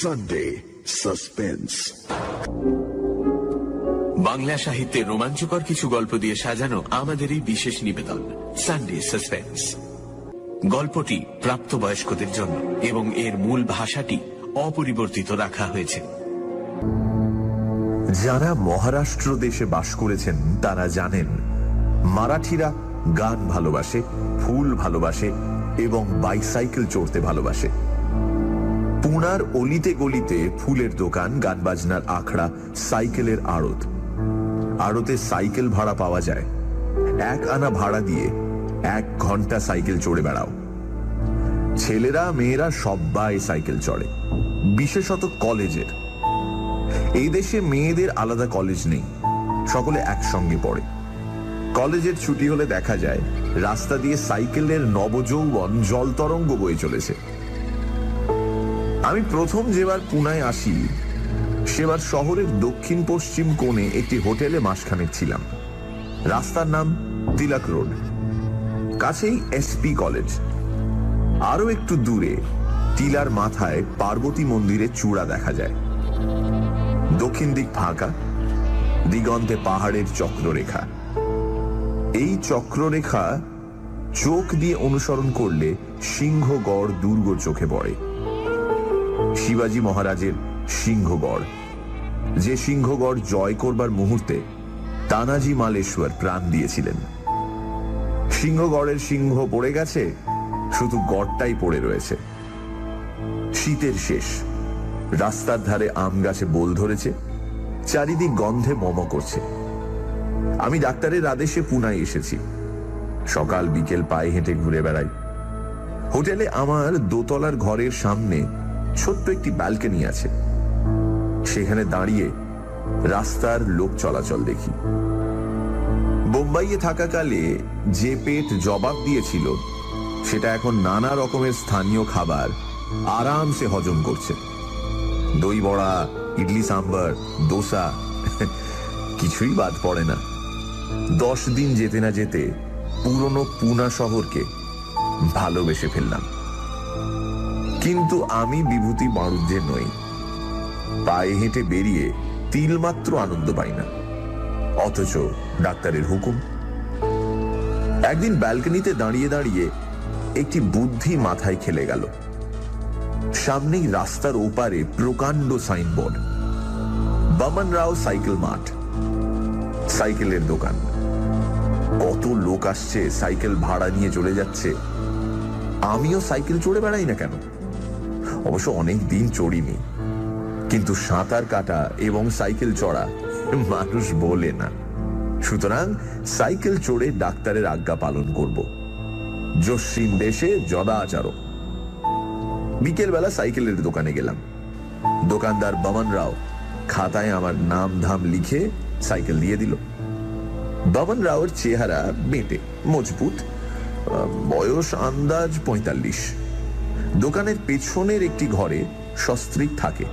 Sunday suspense. Bangla সাহিত্যের রোমাঞ্চকর কিছু গল্প দিয়ে সাজানো আমাদের এই বিশেষ নিবেদন সানডে সাসপেন্স। গল্পটি প্রাপ্তবয়স্কদের জন্য এবং এর মূল ভাষাটি অপরিবর্তিত রাখা হয়েছে। যারা মহারাষ্ট্র দেশে বাস করেছেন তারা জানেন মারাঠিরা গান ভালোবাসে, ফুল ভালোবাসে এবং বাইসাইকেল চড়তে ভালোবাসে। পুনার অলিতে গলিতে ফুলের দোকান, গান বাজনার আখড়া, সাইকেলের আড়ত। আড়তে সাইকেল ভাড়া পাওয়া যায়। 1 আনা ভাড়া দিয়ে 1 ঘন্টা সাইকেল চড়ে বেড়াও। ছেলেরা মেয়েরা সবাই সাইকেল চড়ে, বিশেষত কলেজের। এই দেশে মেয়েদের আলাদা কলেজ নেই, সকলে একসঙ্গে পড়ে। কলেজের ছুটি হলে দেখা যায় রাস্তা দিয়ে সাইকেলের নবযৌবন জলতরঙ্গ বয়ে চলেছে। আমি প্রথম যেবার পুনায় আসি সেবার শহরের দক্ষিণ পশ্চিম কোণে একটি হোটেলে মাসখানেক ছিলাম। রাস্তার নাম তিলক রোড, কাছেই এসপি কলেজ। আরো একটু দূরে টিলার মাথায় পার্বতী মন্দিরের চূড়া দেখা যায়। দক্ষিণ দিক ফাঁকা, দিগন্তে পাহাড়ের চক্ররেখা। এই চক্ররেখা চোখ দিয়ে অনুসরণ করলে সিংহগড় দুর্গ চোখে পড়ে। শিবাজী মহারাজের সিংহগড়, যে সিংহগড় জয় করবার মুহূর্তে তানাজি মালেশ্বর প্রাণ দিয়েছিলেন। সিংহগড়ের সিংহ পড়ে গেছে, শুধু গড়টাই পড়ে রয়েছে। শীতের শেষ, রাস্তার ধারে আম গাছে বোল ধরেছে, চারিদিক গন্ধে মম করছে। আমি ডাক্তারের আদেশে পুনায় এসেছি। সকাল বিকেল পায়ে হেঁটে ঘুরে বেড়াই। হোটেলে আমার দোতলার ঘরের সামনে ছোট্ট একটি ব্যালকনি আছে, সেখানে দাঁড়িয়ে রাস্তার লোক চলাচল দেখি। বোম্বাইয়ে থাকাকালে যে পেট জবাব দিয়েছিল সেটা এখন নানা রকমের স্থানীয় খাবার আরামসে হজম করছে। দই বড়া, ইডলি সাম্বার, দোসা, কিছুই বাদ পড়ে না। 10 দিন যেতে না যেতে পুরনো পুনা শহরকে ভালোবেসে ফেললাম। কিন্তু আমি বিভূতি বাড়ুজ্যে নই। পায়ে হেঁটে বেরিয়ে তিলমাত্র আনন্দ পাই না, অথচ ডাক্তারের হুকুম। একদিন ব্যালকনিতে দাঁড়িয়ে দাঁড়িয়ে একটি বুদ্ধি মাথায় খেলে গেল। সামনেই রাস্তার ওপারে প্রকাণ্ড সাইনবোর্ড, বামন রাও সাইকেল মাঠ, সাইকেলের দোকান। কত লোক আসছে, সাইকেল ভাড়া নিয়ে চলে যাচ্ছে। আমিও সাইকেল চড়ে বেড়াই না কেন? অবশ্য অনেক দিন চড়িনি, কিন্তু সাঁতার কাটা এবং সাইকেল চড়া মানুষ বলে না। সুতরাং সাইকেল চড়ে ডাক্তারের আজ্ঞা পালন করব। জসিম দেশে যদাচার। বিকেল বেলা সাইকেলের দোকানে গেলাম। দোকানদার বামন রাও খাতায় আমার নাম ধাম লিখে সাইকেল দিয়ে দিল। বামন রাওয়ের চেহারা বেঁটে, মজবুত, বয়স আন্দাজ 45। দোকানের পেছনের একটি ঘরে সস্ত্রীক থাকে।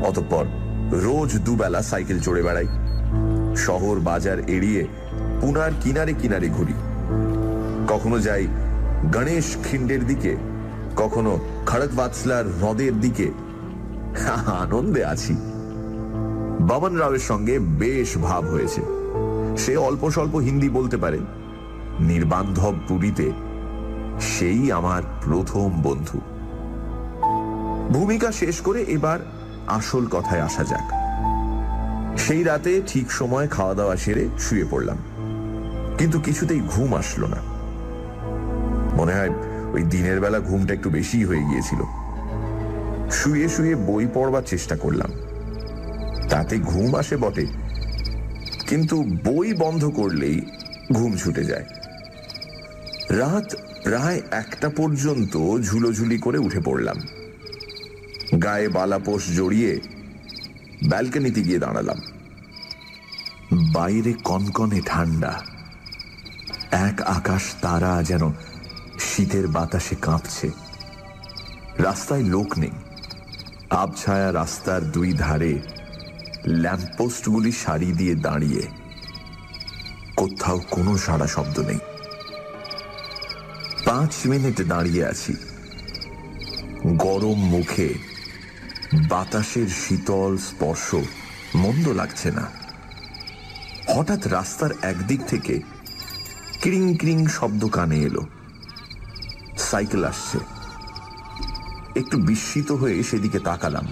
অতঃপর রোজ দুবেলা সাইকেল চড়ে বেড়াই। শহর বাজার এড়িয়ে পুনার কিনারে কিনারে ঘুরি। কখনো যাই গণেশ খিন্ডের দিকে, কখনো খড়গবাৎসলার হ্রদের দিকে। আনন্দে আছি। বামন রাওয়ের সঙ্গে বেশ ভাব হয়েছে। সে অল্প স্বল্প হিন্দি বলতে পারে। নির্বান্ধব পুরীতে সেই আমার প্রথম বন্ধু। ভূমিকা শেষ করে এবার আসল কথায় আসা যাক। সেই রাতে ঠিক সময় খাওয়া দাওয়া সেরে শুয়ে পড়লাম, কিন্তু কিছুতেই ঘুম আসলো না। মনে হয় ওই দিনের বেলা ঘুমটা একটু বেশি হয়ে গিয়েছিল। শুয়ে শুয়ে বই পড়বার চেষ্টা করলাম, তাতে ঘুম আসে বটে, কিন্তু বই বন্ধ করলেই ঘুম ছুটে যায়। রাত প্রায় 1টা পর্যন্ত ঝুলোঝুলি করে উঠে পড়লাম। গায়ে বালাপোষ জড়িয়ে ব্যালকনিতে গিয়ে দাঁড়ালাম। বাইরে কনকনে ঠান্ডা, এক আকাশ তারা যেন শীতের বাতাসে কাঁপছে। রাস্তায় লোক নেই। আবছায়া রাস্তার 2 ধারে ল্যাম্পপোস্টগুলি সারি দিয়ে দাঁড়িয়ে, কোথাও কোনো সাড়া শব্দ নেই। 5 মিনিট দাঁড়িয়ে আছি। গরম মুখে বাতাসের শীতল স্পর্শ মন্দ লাগছে না। হঠাৎ রাস্তার একদিক থেকে ক্রিং ক্রিং শব্দ কানে এলো। সাইকেল আসছে। একটু বিস্মিত হয়ে সেদিকে তাকালাম,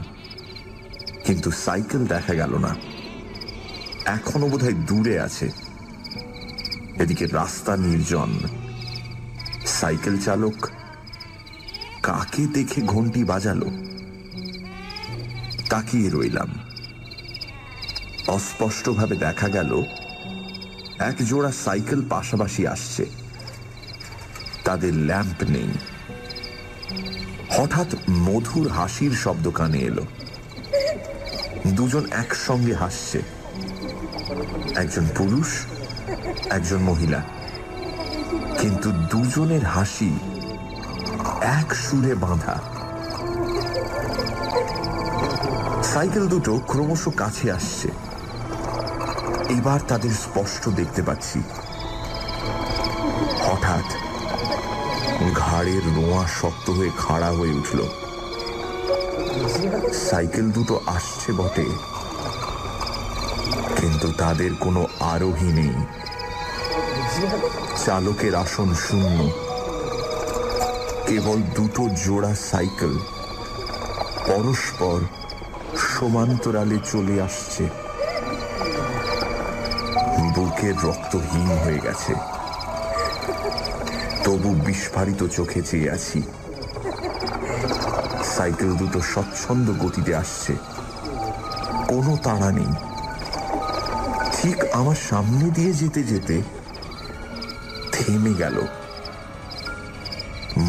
কিন্তু সাইকেল দেখা গেল না। এখনো বোধহয় দূরে আছে। এদিকে রাস্তা নির্জন। সাইকেল চালক কাকে দেখে ঘন্টি বাজালো? তাকিয়ে রইলাম। অস্পষ্টভাবে দেখা গেল এক জোড়া সাইকেল পাশাপাশি আসছে। তাদের ল্যাম্প নেই। হঠাৎ মধুর হাসির শব্দ কানে এলো। দুজন একসঙ্গে হাসছে। একজন পুরুষ, একজন মহিলা, কিন্তু দুজনের হাসি এক সুরে বাঁধা। সাইকেল দুটো ক্রমশ কাছে আসছে। এবার তাদের স্পষ্ট দেখতে পাচ্ছি। হঠাৎ ঘাড়ের রোঁয়া শক্ত হয়ে খাড়া হয়ে উঠল। সাইকেল দুটো আসছে বটে, কিন্তু তাদের কোনো আরোহী নেই। চালকের আসন শূন্য। কেবল দুটো জোড়া সাইকেল পরস্পর সমান্তরালে চলে আসছে। বুকের রক্ত হিম হয়ে গেছে, তবু বিস্ফারিত চোখে চেয়ে আছি। সাইকেল দুটো স্বচ্ছন্দ গতিতে আসছে, কোনো তাড়া নেই। ঠিক আমার সামনে দিয়ে যেতে যেতে থেমে গেল।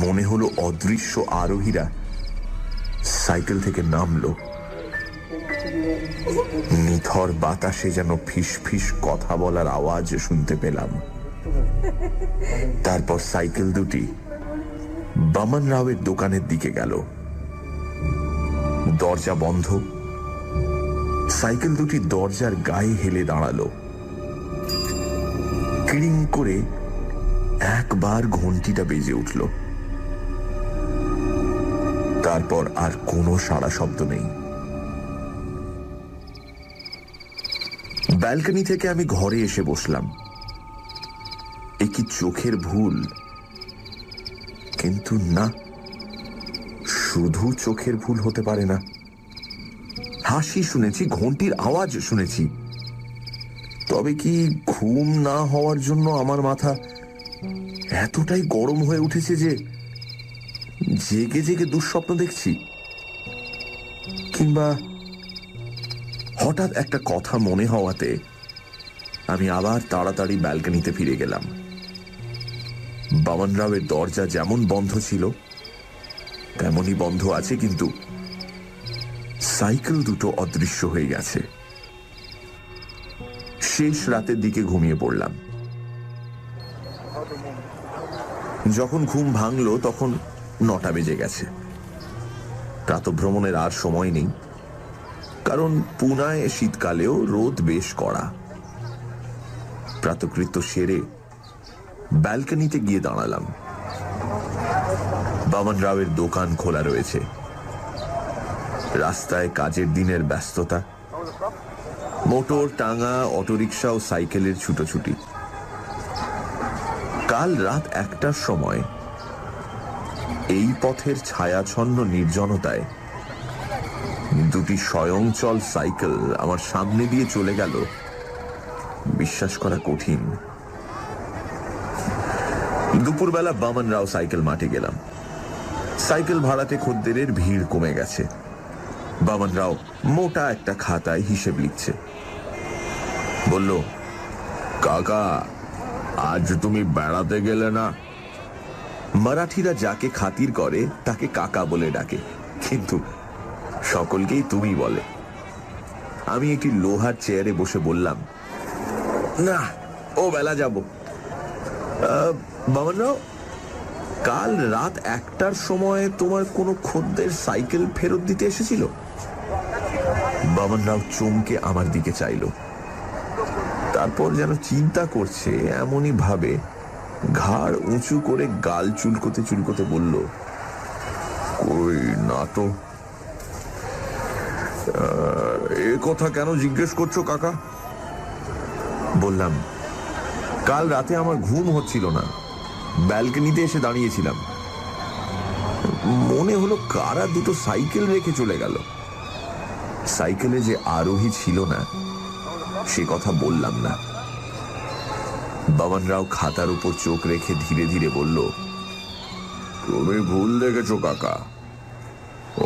মনে হলো অদৃশ্য আরোহীরা সাইকেল থেকে নামলো। নিথর বাতাসে যেন ফিস ফিস কথা বলার আওয়াজ শুনতে পেলাম। তারপর সাইকেল দুটি বামন রাওয়ের দোকানের দিকে গেল। দরজা বন্ধ। সাইকেল দুটি দরজার গায়ে হেলে দাঁড়ালো। ক্রিং করে একবার ঘন্টিটা বেজে উঠল। তারপর আর কোনো সাড়া শব্দ নেই। ব্যালকনি থেকে আমি ঘরে এসে বসলাম। এ কি চোখের ভুল? কিন্তু না, শুধু চোখের ভুল হতে পারে না। হাসি শুনেছি, ঘন্টির আওয়াজ শুনেছি, তবে কি ঘুম না হওয়ার জন্য আমার মাথা এতটাই গরম হয়ে উঠেছে যে জেগে জেগে দুঃস্বপ্ন দেখছি? কিংবা হঠাৎ একটা কথা মনে হওয়াতে আমি আবার তাড়াতাড়ি ব্যালকনিতে ফিরে গেলাম। বামন রাওয়ের দরজা যেমন বন্ধ ছিল তেমনই বন্ধ আছে, কিন্তু সাইকেল দুটো অদৃশ্য হয়ে গেছে। শেষ রাতের দিকে ঘুমিয়ে পড়লাম। যখন ঘুম ভাঙলো তখন 9টা বেজে গেছে। প্রাতঃভ্রমণের আর সময় নেই, কারণ পুনায় শীতকালেও রোদ বেশ কড়া। প্রাতঃকৃত্য সেরে ব্যালকনিতে গিয়ে দাঁড়ালাম। বামন রাওয়ের দোকান খোলা রয়েছে। রাস্তায় কাজের দিনের ব্যস্ততা, মোটর, টাঙা, অটোরিকশা ও সাইকেলের ছুটোছুটি। কাল রাত 1টার সময় এই পথের ছায়াছন্ন নির্জনতায় দুটি স্বয়ংচল সাইকেল আমার সামনে দিয়ে চলে গেল, বিশ্বাস করা কঠিন। দুপুরবেলা বামন রাও সাইকেল মাঠে গেলাম। সাইকেল ভাড়াতে খদ্দেরের ভিড় কমে গেছে। বামন রাও মোটা একটা খাতায় হিসেব লিখছে। বলল, কাকা, আজ তুমি বেড়াতে গেলে না? মারাঠিরা যাকে খাতির করে তাকে কাকা বলে ডাকে, কিন্তু সকলকেই তুমি বলে। আমি একটি লোহার চেয়ারে বসে বললাম, না, ও বেলা যাব। বামন রাও, কাল রাত 1টার সময় তোমার কোনো খদ্দের সাইকেল ফেরত দিতে এসেছিল? বামন রাও চমকে আমার দিকে চাইল। তারপর যেন চিন্তা করছে এমনই ভাবে ঘাড় উঁচু করে গাল চুলকোতে চুলকোতে বলল, কই না তো। এ কথা কেন জিজ্ঞেস করছো কাকা? বললাম, কাল রাতে আমার ঘুম হচ্ছিল না, ব্যালকনিতে এসে দাঁড়িয়েছিলাম, মনে হলো কারা দুটো সাইকেল রেখে চলে গেল। সাইকেলে যে আরোহী ছিল না সে কথা বললাম না। বামন রাও খাতার উপর চোখ রেখে ধীরে ধীরে বলল, তুমি ভুল দেখেছো কাকা,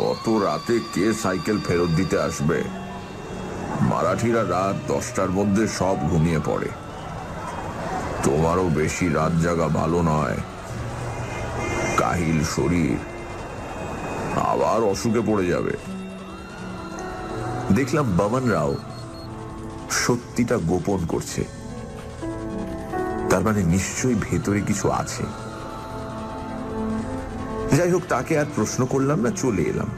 অত রাতে কে সাইকেল ফেরত দিতে আসবে? মারাঠিরা রাত 10টার মধ্যে সব ঘুমিয়ে পড়ে। তোমারও বেশি রাত জাগা ভালো নয়, কাহিল শরীর, আবার অসুখে পড়ে যাবে। দেখলাম বামন রাও সত্যিটা গোপন করছে, তার মানে নিশ্চয়ই ভেতরে কিছু আছে। যাই হোক, তাকে আর প্রশ্ন করলাম না, চলে এলাম।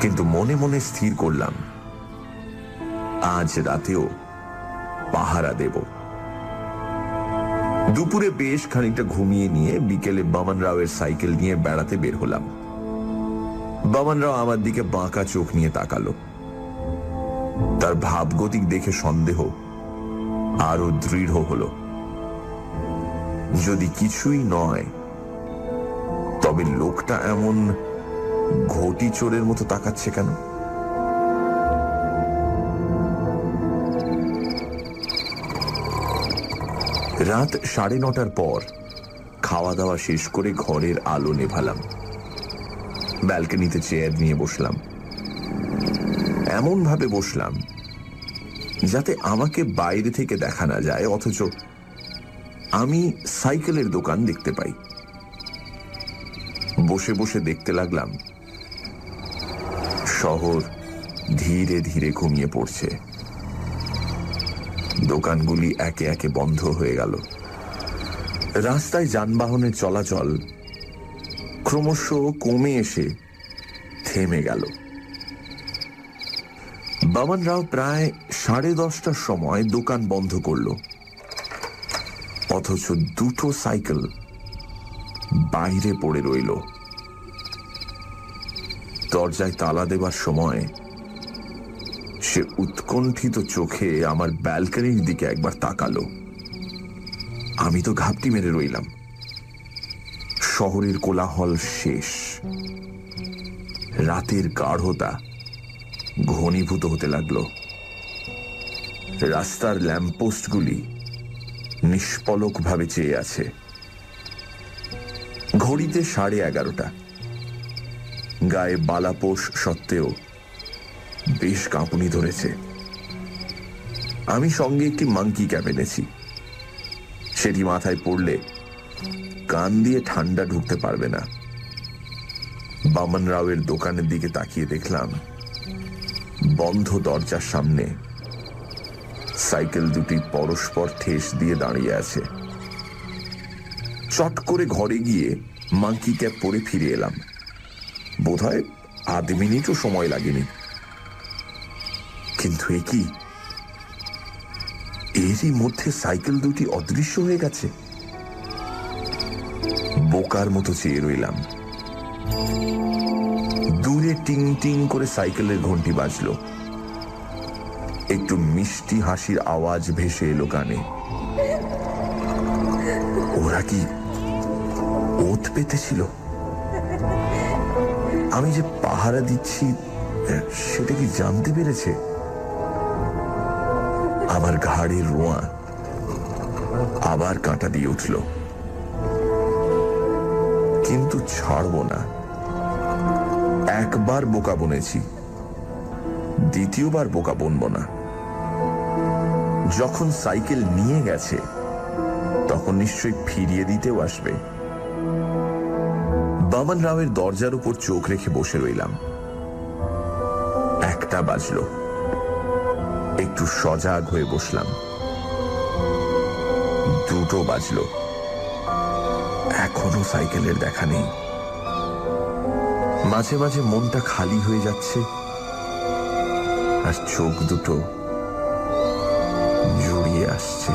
কিন্তু মনে মনে স্থির করলাম, আজ রাতেও পাহারা দেব। দুপুরে বেশ খানিকটা ঘুমিয়ে নিয়ে বিকেলে বামন রাওয়ের সাইকেল নিয়ে বেড়াতে বের হলাম। বামন রাও আমার দিকে বাঁকা চোখ নিয়ে তাকালো। তার ভাবগতিক দেখে সন্দেহ আরো দৃঢ় হলো। যদি কিছুই নয়, তবে লোকটা এমন ঘটি চোরের মতো তাকাচ্ছে কেন? রাত 9:30টার পর খাওয়া দাওয়া শেষ করে ঘরের আলো নেভালাম। ব্যালকনিতে চেয়ার নিয়ে বসলাম। এমন ভাবে বসলাম যাতে আমাকে বাইরে থেকে দেখা না যায়, অথচ আমি সাইকেলের দোকান দেখতে পাই। বসে বসে দেখতে লাগলাম শহর ধীরে ধীরে ঘুমিয়ে পড়ছে। দোকানগুলি একে একে বন্ধ হয়ে গেল। রাস্তায় যানবাহনের চলাচল ক্রমশ কমে এসে থেমে গেল। বামন রাও প্রায় 10:30টার সময় দোকান বন্ধ করল, অথচ দুটো সাইকেল বাইরে পড়ে রইল। দরজায় তালা দেবার সময় সে উৎকণ্ঠিত চোখে আমার ব্যালকনির দিকে একবার তাকালো। আমি তো ঘাপটি মেরে রইলাম। শহরের কোলাহল শেষ। রাতের গাঢ়তা ঘনীভূত হতে লাগলো। রাস্তার ল্যাম্পপোস্টগুলি নিষ্পলক ভাবে চেয়ে আছে। ঘড়িতে 11:30। গায়ে বালাপোষ সত্ত্বেও বেশ কাঁপুনি ধরেছে। আমি সঙ্গে একটি মাঙ্কি ক্যাপ এনেছি। সেটি মাথায় পড়লে কান দিয়ে ঠান্ডা ঢুকতে পারবে না। বামন রাওয়ের দোকানের দিকে তাকিয়ে দেখলাম বন্ধ দরজার সামনে সাইকেল দুটি পরস্পর ঠেস দিয়ে দাঁড়িয়ে আছে। চট করে ঘরে গিয়ে মাঙ্কি ক্যাপ পরে ফিরে এলাম। বোধহয় 1/2 মিনিটও সময় লাগেনি। কিন্তু এ কি? এরই মধ্যে সাইকেল দুটি অদৃশ্য হয়ে গেছে। বোকার মতো চেয়ে রইলাম। দূরে টিং টিং করে সাইকেলের ঘন্টি বাজল। একটু মিষ্টি হাসির আওয়াজ ভেসে এলো কানে। ওরা কি ওত পেতেছিল? আমি যে পাহারা দিচ্ছি সেটা কি জানতে পেরেছে? আমার ঘাড়ের রোঁয়া আবার কাঁটা দিয়ে উঠল। কিন্তু ছাড়ব না। একবার বোকা বনেছি, দ্বিতীয়বার বোকা বনব না। যখন সাইকেল নিয়ে গেছে তখন নিশ্চয়ই ফিরিয়ে দিতেও আসবে। বামন রাওয়ের দরজার উপর চোখ রেখে বসে রইলাম। 1টা বাজল। একটু সজাগ হয়ে বসলাম। 2টো বাজল। এখনো সাইকেলের দেখা নেই। মাঝে মাঝে মনটা খালি হয়ে যাচ্ছে, আর চোখ দুটো জড়িয়ে আসছে।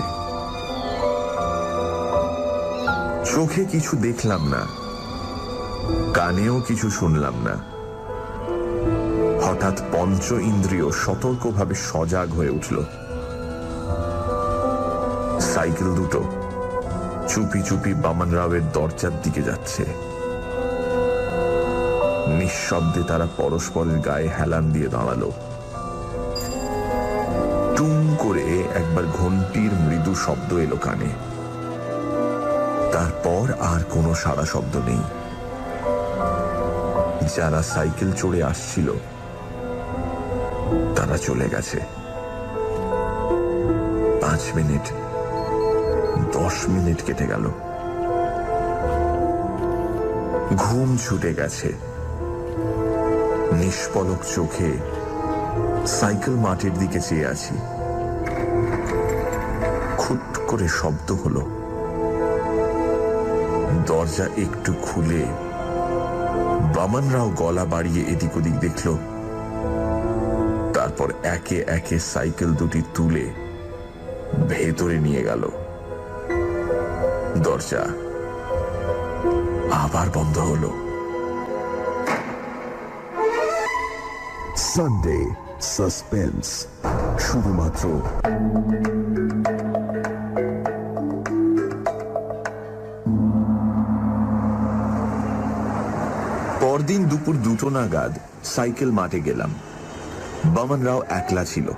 চোখে কিছু দেখলাম না, কানেও কিছু শুনলাম না। হঠাৎ পঞ্চ ইন্দ্রিয় সতর্কভাবে সজাগ হয়ে উঠল। সাইকেল দুটো চুপি চুপি বামন রাওয়ের দরজার দিকে যাচ্ছে। নিঃশব্দে তারা পরস্পরের গায়ে হেলান দিয়ে দাঁড়ালো। টুং করে একবার ঘন্টির মৃদু শব্দ এলো কানে। তারপর আর কোনো সাড়া শব্দ নেই। যারা সাইকেল চড়ে আসছিল তারা চলে গেছে। 5 মিনিট, 10 মিনিট কেটে গেল। ঘুম ছুটে গেছে। নিষ্পলক চোখে সাইকেল মাঠের দিকে চেয়ে আছি। খুট করে শব্দ হলো। দরজা একটু খুলে বামন রাও গলা বাড়িয়ে এদিক ওদিক দেখল। তারপর একে একে সাইকেল দুটি তুলে ভেতরে নিয়ে গেল। দরজা আবার বন্ধ হলো। সানডে সাসপেন্স শুধুমাত্র পরদিন দুপুর 2টো নাগাদ সাইকেল মাঠে গেলাম। বামন রাও একলা ছিল।